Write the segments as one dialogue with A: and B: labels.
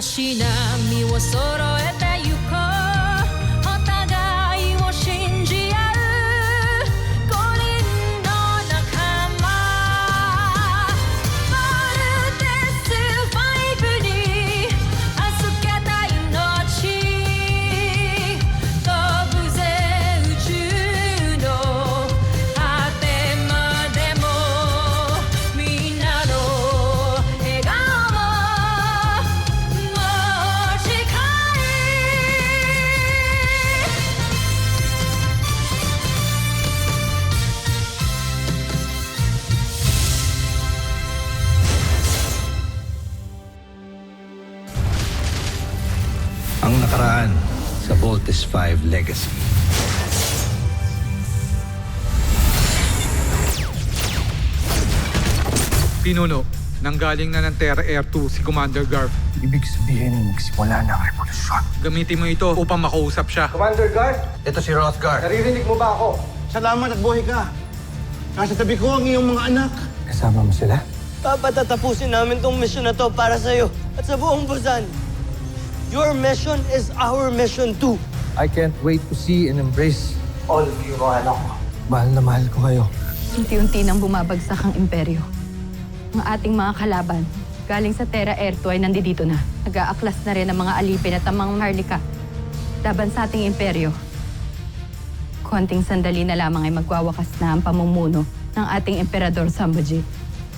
A: 足並みを揃えてゆこうお互いを信じ合う5人の仲間まるでスファイブに預けた命飛ぶぜ宇宙の果てまでもみんなの笑顔も持ち帰
B: Ang nakaraan sa Voltes 5 Legacy.
C: Pinuno, nanggaling na ng Terra Air 2 si Commander Garf.
D: Ibig sabihin, magsimula na ang revolusyon.
C: Gamitin mo ito upang makausap siya.
E: Commander Garth,
B: Ito si Rothgar.
E: naririnig mo ba ako?
D: Salamat at buhay ka. Nasa tabi ko ang iyong mga anak. Kasama mo sila?
F: Papatatapusin namin tong mission na to para sa'yo at sa buong Busan. Your mission is our mission too.
D: I can't wait to see and embrace all of you, mga anak ko. Mahal na mahal ko kayo.
G: Unti-unti nang bumabagsak ang imperyo. Ang ating mga kalaban, galing sa Terra Air 2 ay nandito na. Nag-aaklas na rin ang mga alipin at ang mga Marlika laban sa ating imperyo. Konting sandali na lamang ay magwawakas na ang pamumuno ng ating Emperador Sambojit.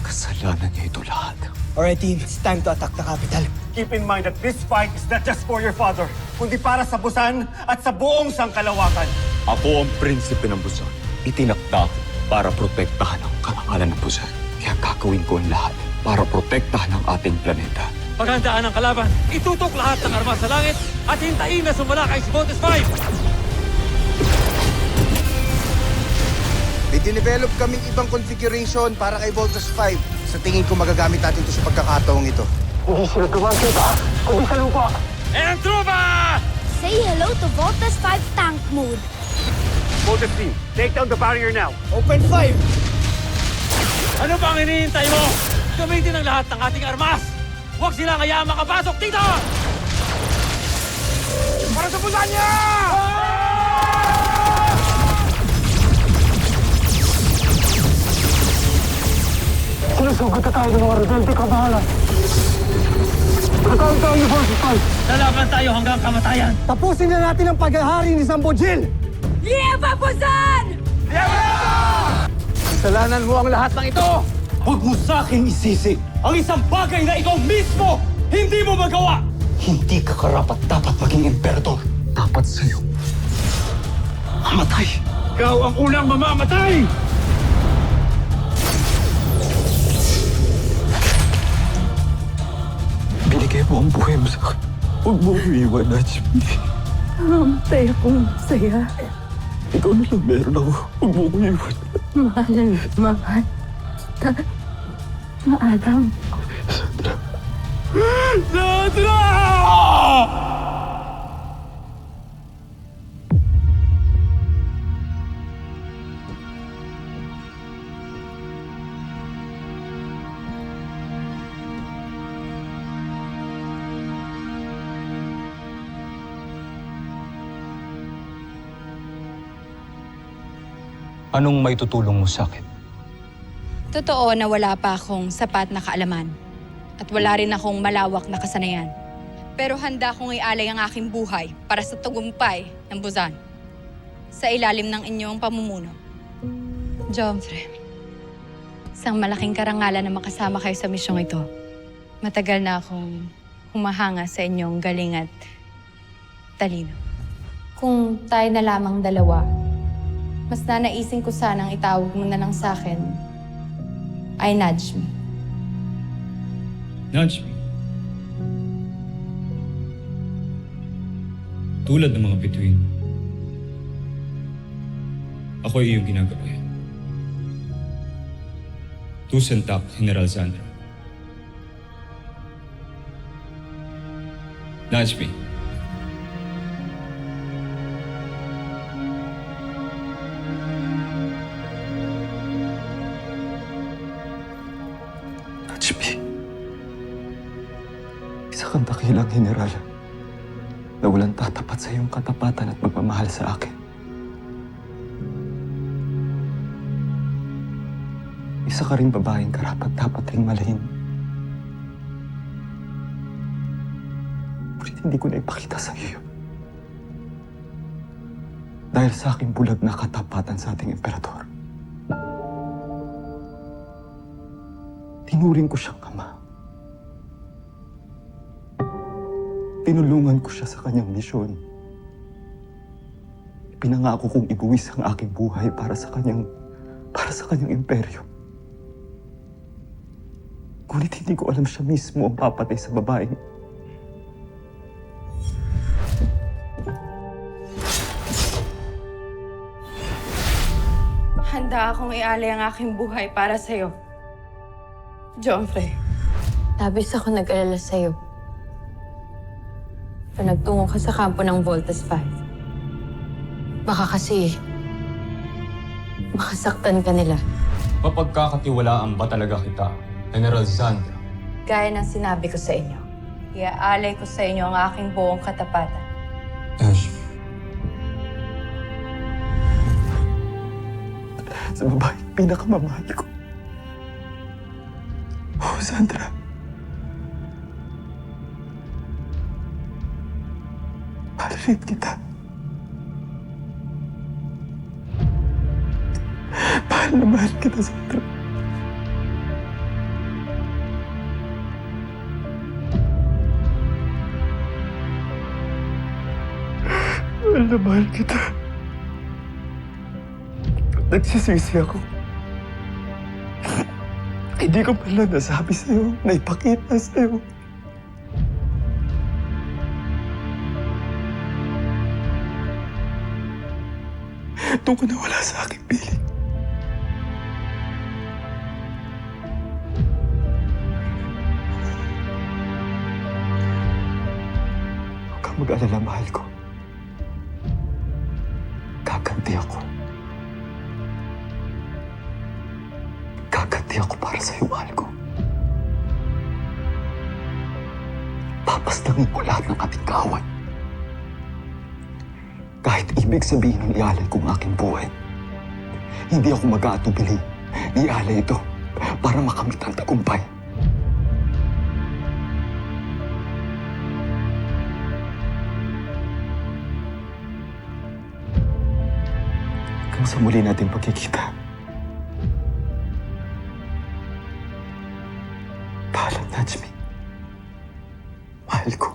D: Kasalanan niya ito lahat.
F: Alright team, it's time to attack the capital.
H: Keep in mind that this fight is not just for your father, kundi para sa Busan at sa buong sangkalawakan.
I: Ako ang prinsipe ng Busan. Itinakda ako para protektahan ang karangalan ng Busan. Kaya gagawin ko ang lahat para protektahan ang ating planeta.
J: Paghandaan ang kalaban, itutok lahat ng armas sa langit at hintayin na sumalakay si Voltes 5!
E: May dinevelop kaming ibang configuration para kay Voltes 5. Sa tingin ko magagamit natin ito sa pagkakataong ito.
H: Hindi sila tumangkita, kundi sa lupa.
J: And trupa!
A: Say hello to Voltes 5 tank mode.
H: Voltes team, take down the barrier now.
F: Open 5!
J: Ano pang hinihintay mo? Gamitin ang lahat ng ating armas! Huwag silang hayaan makapasok dito!
H: Para sa Busan niya! Sinusugat na tayo ng mga rebelde, kabahalan. Tatawag tayo ni Voltes 5.
J: Lalaban tayo hanggang kamatayan!
E: Tapusin na natin ang paghahari ni Sambojil!
A: Lieva Busan!
E: Kasalanan mo ang lahat ng ito!
J: Huwag mo sa akin isisi ang isang bagay na ikaw mismo hindi mo magawa!
D: Hindi ka karapat-dapat maging emperador. Dapat sa'yo mamatay.
H: Ikaw ang unang mamamatay!
D: Binigay mo ang buhay mo sa akin. Huwag mo iiwan, Najmi.
G: Namatay akong saya.
D: Ikaw na lang meron ako. Huwag mo ko iiwan.
G: Mahal. Maalam.
D: Sandra.
J: Sandra!
I: Anong may tutulong mo sa akin?
G: Totoo na wala pa akong sapat na kaalaman at wala rin akong malawak na kasanayan. Pero handa akong ialay ang aking buhay para sa tagumpay ng Busan sa ilalim ng inyong pamumuno. Jomfre, isang malaking karangalan na makasama kayo sa misyong ito. Matagal na akong humahanga sa inyong galing at talino. Kung tayo na lamang dalawa, mas nanaisin ko sanang itawag mo na lang sa akin ay Najmi.
I: Najmi. Tulad ng mga bituin, ako ay iyong ginagabayan. Tusentak, General Sandra. Najmi. Isa kang dakilang general na walang tatapat sa iyong katapatan at magmamahal sa akin. Isa ka rin babaeng karapat-dapat ring malahin. Ngunit hindi ko na ipakita sa iyo yun. Dahil sa aking bulag na katapatan sa ating emperador. Tinuring ko siyang ama. Tinulungan ko siya sa kanyang misyon. Pinangako kong ibuwis ang aking buhay para sa kanyang imperyo. Ngunit hindi ko alam siya mismo ang papatay sa babaeng.
G: Handa akong ialay ang aking buhay para sa'yo. Joffrey.
A: Labis ako nag-alala sa'yo. Nagtungo ka sa kampo ng Voltes 5. Baka kasi makasaktan ka nila.
I: Mapagkakatiwalaan ba talaga kita, General Zandra?
G: Gaya ng sinabi ko sa inyo, iaalay ko sa inyo ang aking buong katapatan.
I: Sa babaeng pinakamamahal ko. Oh, Sandra. Mahal rin kita. Mahal na mahal kita, Sandra. Mahal na mahal kita. Nagsisisi ako. Hindi ko pala nasabi sa'yo, naipakita sa'yo. Doon ko nawala sa aking piling. Huwag kang mag-alala, mahal ko. Gaganti ako. Gaganti ako para sa'yo, mahal ko. Papastangin ko lahat ng ating kaaway. Kahit ibig sabihin ng ialay kong aking buhay, hindi ako mag-aatubili. Ialay ito para makamit ang tagumpay. Hanggang sa muli natin pagkikita. Paalam, Najmi. Mahal ko.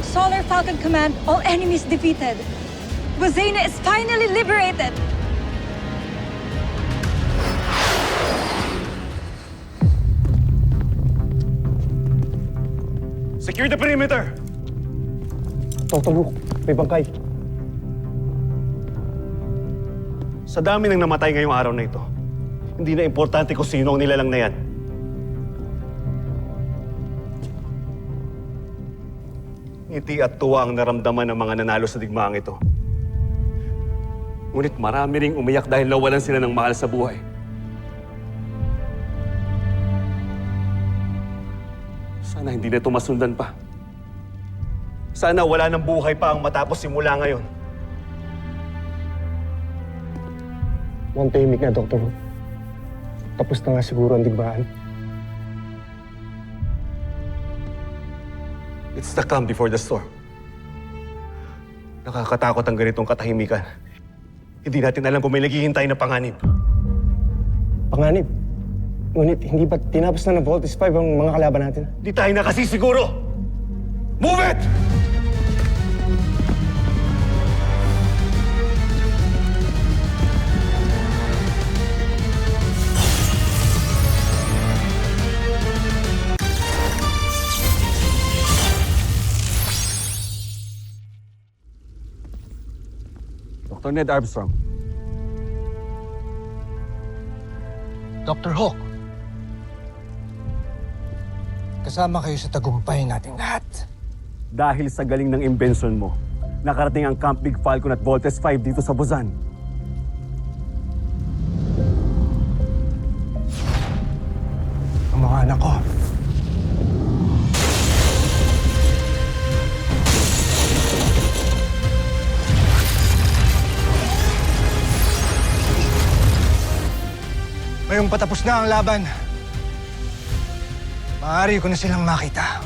A: Solar Falcon Command, all enemies defeated. Bozena is finally liberated.
H: Secure the perimeter!
E: Dr. Luke, may bangkay.
H: Sa dami ng namatay ngayong araw na ito, hindi na importante kung sino ang nilalang na yan. Ngiti at tuwa ang naramdaman ng mga nanalo sa digmaang ito. Ngunit marami ring umiyak dahil nawalan sila ng mahal sa buhay. Sana hindi na ito masundan pa. Sana wala ng buhay pa ang matapos simula ngayon.
E: One tahimik na, Dr. Luke. Tapos na nga siguro ang digmaan.
H: It's the calm before the storm. Nakakatakot ang ganitong katahimikan. Hindi natin alam kung may naghihintay na panganib.
F: Panganib? Ngunit hindi ba tinapos na ng Voltes 5 ang mga kalaban natin?
H: Di tayo nakasisiguro! Move it!
I: Dr. Ned Armstrong.
D: Dr. Hawk. Kasama kayo sa tagumpay nating lahat.
H: Dahil sa galing ng imbensyon mo, nakarating ang Camp Big Falcon at Voltes 5 dito sa Busan.
D: Ang mga anak ko. Ngayong patapos na ang laban, maaari ko na silang makita.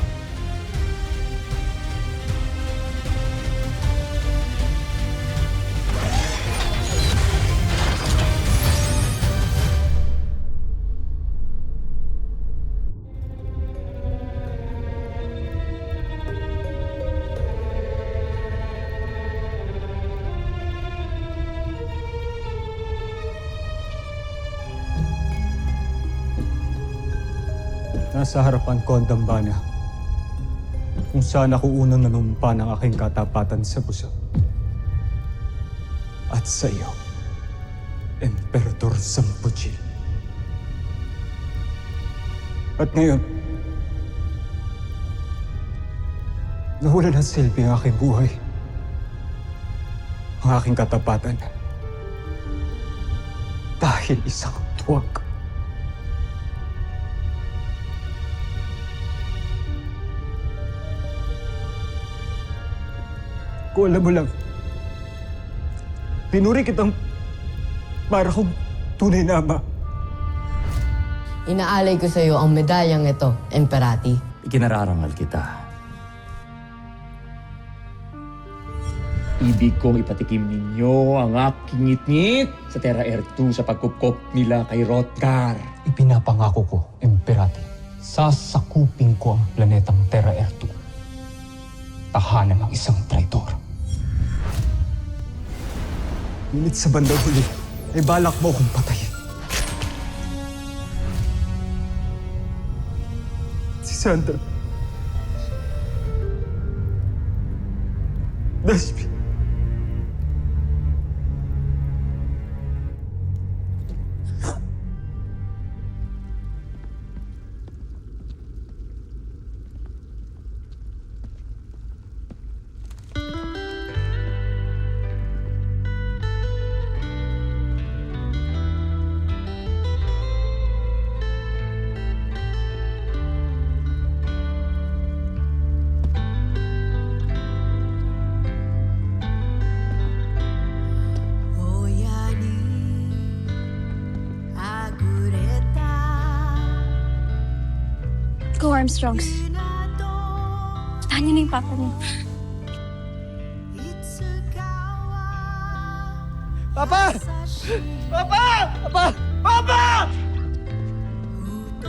I: Nasa harapan ko ang dambana kung saan ako unang nanumpa ng aking katapatan sa puso. At sa iyo, Emperador Sampuchi. At ngayon, nawala ng silbi ang aking buhay. Ang aking katapatan. Dahil isang tuwag. Kung alam mo lang, pinuri kitang para kong tunay na ama.
K: Inaalay ko sa iyo ang medalyang ito, Emperati.
J: Ikinararangal kita. Ibig kong ipatikim ninyo ang aking ngit-ngit sa Terra Air 2 sa pagkupkop nila kay Hrothgar.
I: Ipinapangako ko, Emperati, sasakupin ko ang planetang Terra Air 2. Tahanan ng isang traitor. Ngunit sa bandang huli, ay balak mo akong patayin. Si Sandra. Dashmi.
G: Go, Armstrongs. Tahan niyo na yung papa niyo.
E: Papa! Papa! Papa! Papa!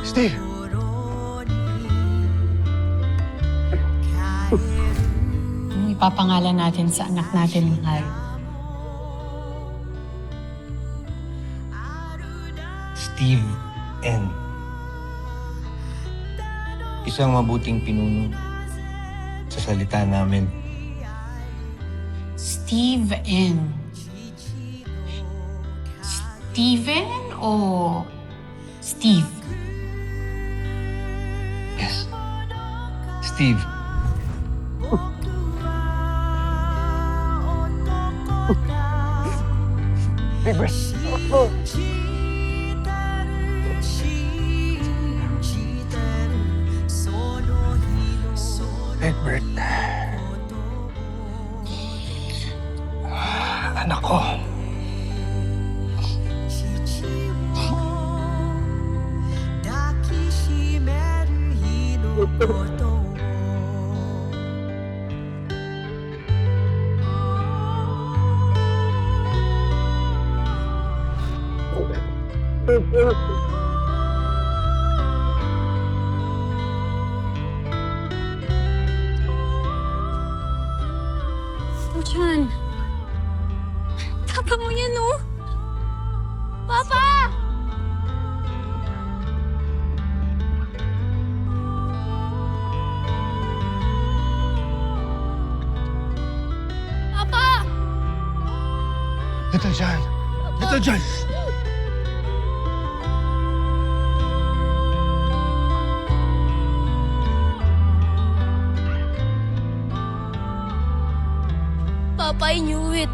E: Steve!
A: Anong ipapangalan natin sa anak natin mahal?
D: Steve N. Isang mabuting pinuno sa salita namin.
A: Steve N. Steven o Steve?
D: Yes. Steve.
E: Big Bird.
D: Egbert. Anak ko.
A: Chan. Tapang mo yan, no? Papa! Papa!
E: Ito dyan! Ito dyan!
A: Papa, I knew it.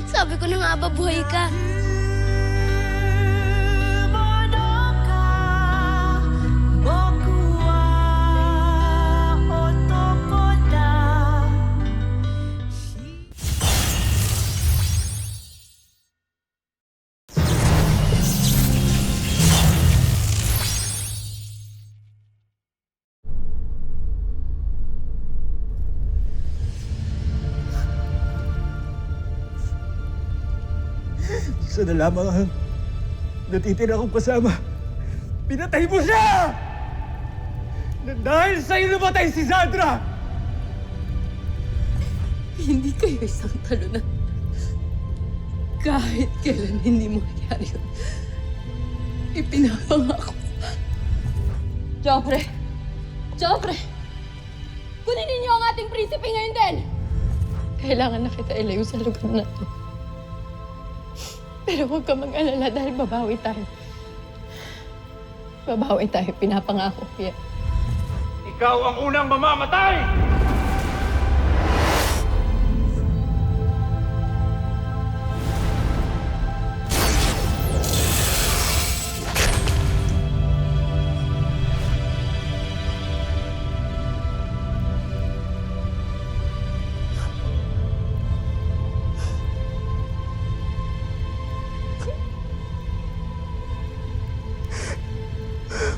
A: Sabi ko na nga ba, buhay ka.
J: Isa na lamang ang natitira kong kasama. Pinatay mo siya! Na dahil sa'yo namatay si Sandra!
G: Hindi kayo isang talunan. Kahit kailan hindi mo mangyari yun. Ipinapangako. Joffre! Joffre! Kunin ninyo ang ating prinsipe ngayon din! Kailangan na kita ilayo sa lugar na to. Pero huwag ka mag-alala dahil babawi tayo. Babawi tayo, pinapangako. Yeah.
J: Ikaw ang unang mamamatay!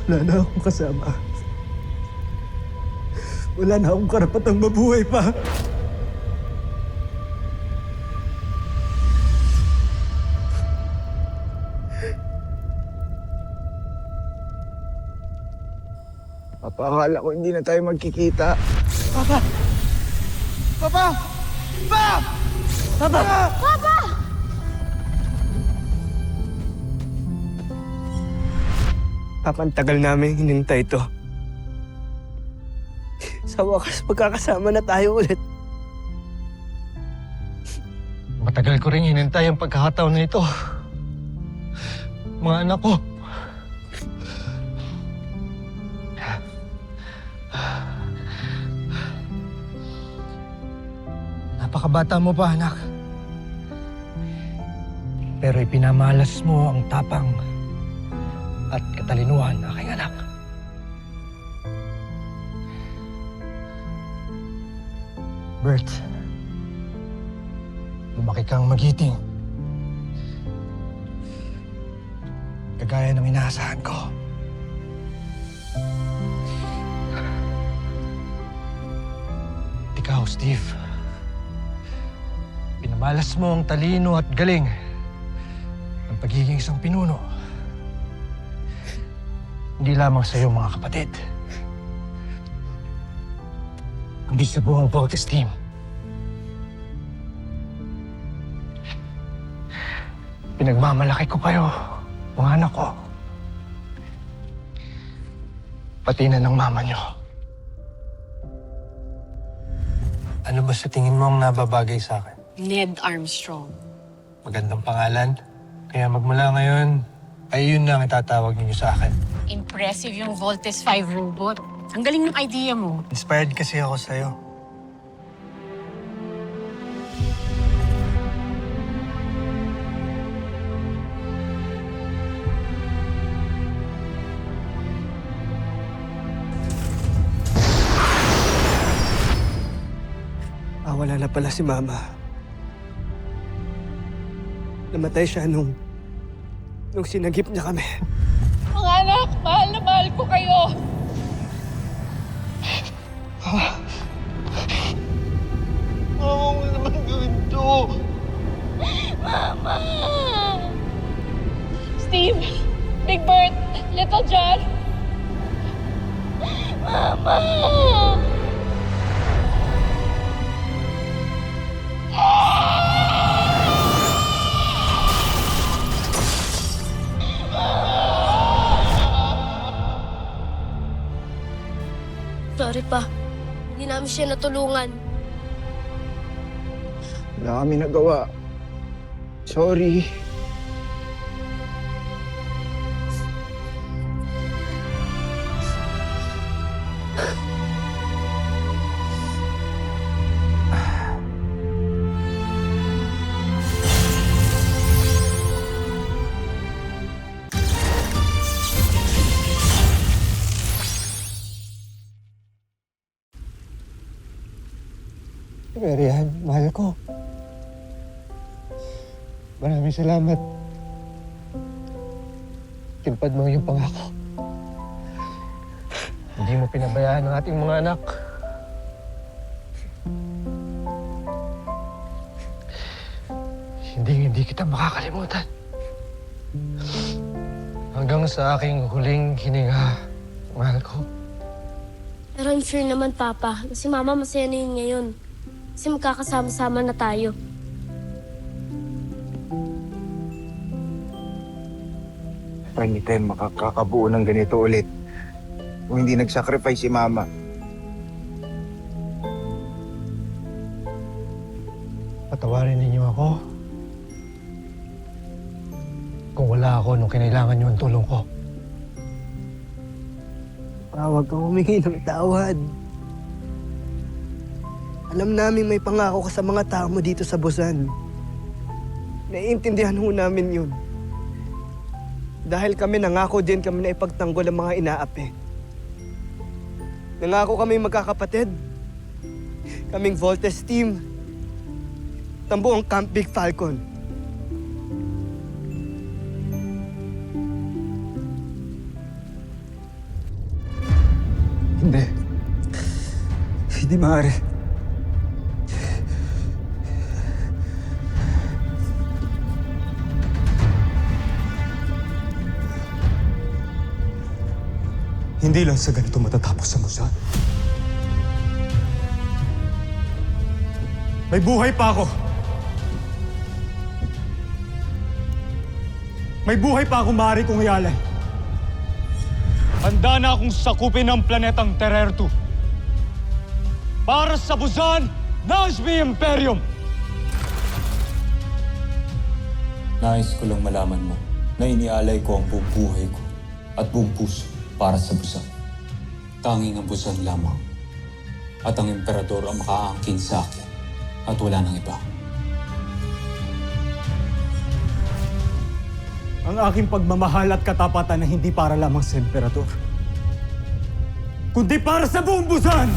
J: Wala na akong kasama. Wala na akong karapatang mabuhay pa.
E: Papa, akala ko hindi na tayo magkikita. Papa! Papa! Pa! Papa!
A: Papa!
F: Papa, ang tagal namin hinintay ito. Sa wakas, magkakasama na tayo ulit.
D: Matagal ko rin hinintay ang pagkakataon na ito. Mga anak ko. Napakabata mo pa, anak. Pero ipinamalas mo ang tapang at katalinuhan, aking anak. Bert, lumaki kang magiting. Kagaya ng inaasahan ko. Ikaw, Steve. Pinamalas mo ang talino at galing ng pagiging isang pinuno. Hindi lamang sa iyo, mga kapatid. Kundi sa buong Voltes team. Pinagmamalaki ko kayo, mga anak ko. Pati na ng mama niyo. Ano ba sa tingin mo ang nababagay sa akin?
G: Ned Armstrong.
D: Magandang pangalan. Kaya magmula ngayon, ay yun na ang itatawag ninyo sa akin.
G: Impressive yung Voltes 5 robot. Ang galing ng idea mo.
D: Inspired kasi ako sa'yo.
F: Wala na pala si Mama. Namatay siya nung sinagip niya kami.
G: Mga anak, mahal na mahal ko kayo.
F: Mama, mo naman gawin to.
G: Mama! Steve,
A: Sorry pa. Hindi namin siya natulungan.
E: Wala kami nagawa. Sorry. Marian, mahal ko. Maraming salamat. Tinupad mo yung pangako. Hindi mo pinabayaan ang ating mga anak. Hindi kita makakalimutan. Hanggang sa aking huling hininga, mahal ko.
A: Pero I'm sure naman, Papa, na si Mama masaya na yun ngayon. Kasi magkakasama-sama na tayo.
E: Paano tayo makakabuo ng ganito ulit kung hindi nag-sacrifice si Mama? Patawarin ninyo ako kung wala ako nung kinailangan nyo ang tulong ko.
F: Huwag kang humingi ng tawad. Alam namin may pangako ka sa mga tao mo dito sa Busan. Naiintindihan ho namin yun. Dahil kami nangako din kami na ipagtanggol ang mga inaapi. Nangako kami magkakapatid. Kaming Voltes team. Tambuang Camp Big Falcon.
J: Hindi. Hindi maaari. Hindi lang sa ganito matatapos ang Busan. May buhay pa ako. May buhay pa akong maaari kong ialay. Handa na akong sakupin ang planetang Terertu para sa Busan Nazmi Imperium!
I: Nais ko lang malaman mo na inialay ko ang buong buhay ko at buong puso para sa Busan. Tanging ang Busan lamang at ang emperador ang makaangkin sa akin at wala nang iba.
J: Ang aking pagmamahal at katapatan na hindi para lamang sa emperador, kundi para sa buong Busan!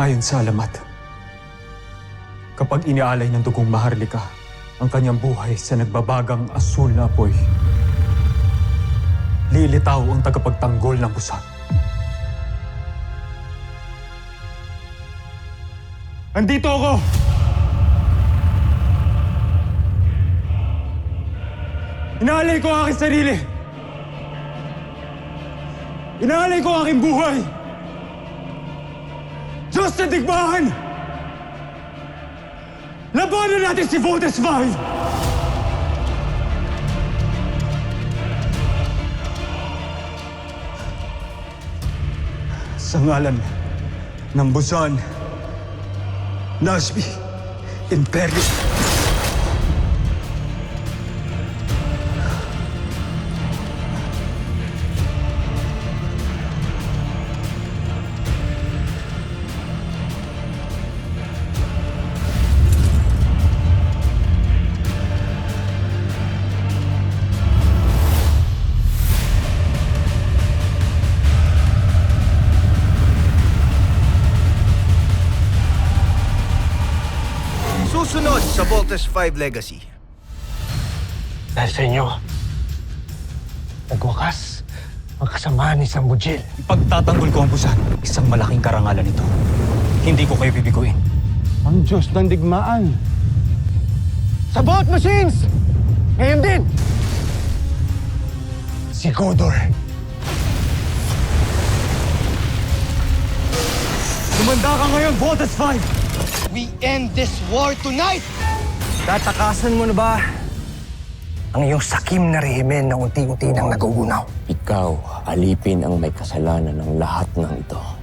J: Ayon sa alamat, kapag inialay ng dugong Maharlika ang kanyang buhay sa nagbabagang asul na apoy, lilitaw ang tagapagtanggol ng Busan. Andito ako! Inaalay ko ang aking sarili! Inaalay ko ang aking buhay! Diyos sa digmaan! Labanan natin si Voltes 5! Sa ngalan ng Busan Nazmi Imperium.
E: Susunod sa Voltes 5 Legacy.
D: Dahil sa inyo, Nagwakas, magkasamaan ni Sambujil.
J: Ipagtatanggol ko ang Busan. Isang malaking karangalan ito. Hindi ko kayo bibiguin.
D: Ang Diyos ng digmaan. Sa boat machines! Ngayon din! Si Godor.
J: Kumanda ka ngayon, Voltes 5!
E: We end this war tonight!
D: Tatakasan mo na ba ang iyong sakim na rehimen na unti-unti nang nagugunaw?
L: Ikaw, alipin ang may kasalanan ng lahat ng ito.